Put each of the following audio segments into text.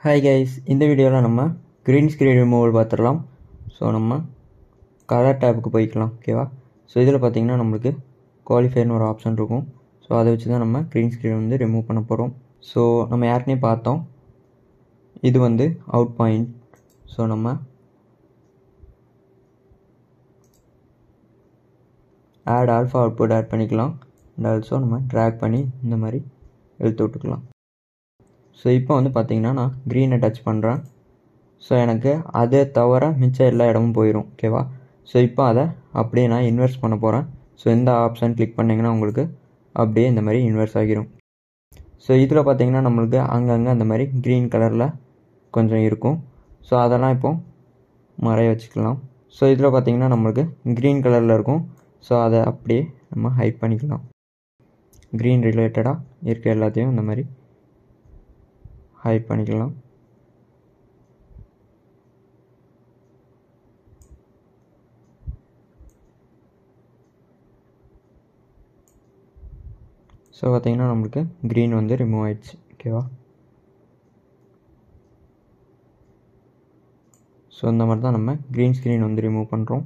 Hi guys, இந்த வீடியோவில் நம்ம க்ரீன் ஸ்க்ரீன் ரிமூவல் பார்த்துடலாம். ஸோ நம்ம கலர் டேப்புக்கு போய்க்கலாம். ஓகேவா? ஸோ இதில் பார்த்தீங்கன்னா நம்மளுக்கு குவாலிஃபையர்னு ஒரு ஆப்ஷன் இருக்கும். ஸோ அதை வச்சு தான் நம்ம க்ரீன் ஸ்க்ரீன் வந்து ரிமூவ் பண்ண போகிறோம். ஸோ நம்ம ஏற்கனவே பார்த்தோம், இது வந்து அவுட் பாயிண்ட். ஸோ நம்ம ஆட் ஆல்ஃபா அவுட்புட் ஆட் பண்ணிக்கலாம். அண்ட் ஆல்சோ நம்ம ட்ராக் பண்ணி இந்த மாதிரி இழுத்து விட்டுக்கலாம். ஸோ இப்போ வந்து பார்த்தீங்கன்னா நான் க்ரீனை டச் பண்ணுறேன். ஸோ எனக்கு அதை தவிர மிச்சம் எல்லா இடமும் போயிடும். ஓகேவா? ஸோ இப்போ அதை அப்படியே நான் இன்வெர்ஸ் பண்ண போகிறேன். ஸோ இந்த ஆப்ஷன் கிளிக் பண்ணிங்கன்னா உங்களுக்கு அப்படியே இந்த மாதிரி இன்வெர்ஸ் ஆகிரும். ஸோ இதில் பார்த்தீங்கன்னா நம்மளுக்கு அங்கங்கே அந்த மாதிரி க்ரீன் கலரில் கொஞ்சம் இருக்கும். ஸோ அதெல்லாம் இப்போ மறைய வச்சுக்கலாம். ஸோ இதில் பார்த்தீங்கன்னா நம்மளுக்கு க்ரீன் கலரில் இருக்கும். ஸோ அதை அப்படியே நம்ம ஹைட் பண்ணிக்கலாம். க்ரீன் ரிலேட்டடாக இருக்க எல்லாத்தையும் இந்த மாதிரி ஹைட் பண்ணிக்கலாம். ஸோ பார்த்தீங்கன்னா நம்மளுக்கு க்ரீன் வந்து ரிமூவ் ஆயிடுச்சு. ஓகேவா? ஸோ இந்த மாதிரி தான் நம்ம க்ரீன் ஸ்க்ரீன் வந்து ரிமூவ் பண்ணுறோம்.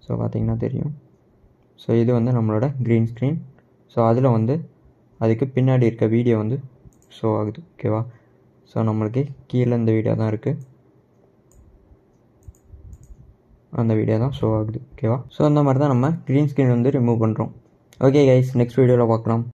ஸோ பார்த்தீங்கன்னா தெரியும். ஸோ இது வந்து நம்மளோட க்ரீன் ஸ்க்ரீன். ஸோ அதில் வந்து அதுக்கு பின்னாடி இருக்க வீடியோ வந்து ஷோ ஆகுது. ஓகேவா? ஸோ நம்மளுக்கு கீழே இந்த வீடியோ தான் இருக்குது, அந்த வீடியோ தான் ஷோ ஆகுது. ஓகேவா? ஸோ அந்த மாதிரி தான் நம்ம க்ரீன் ஸ்க்ரீன் வந்து ரிமூவ் பண்ணுறோம். ஓகே கைஸ், நெக்ஸ்ட் வீடியோவில் பார்க்கலாம்.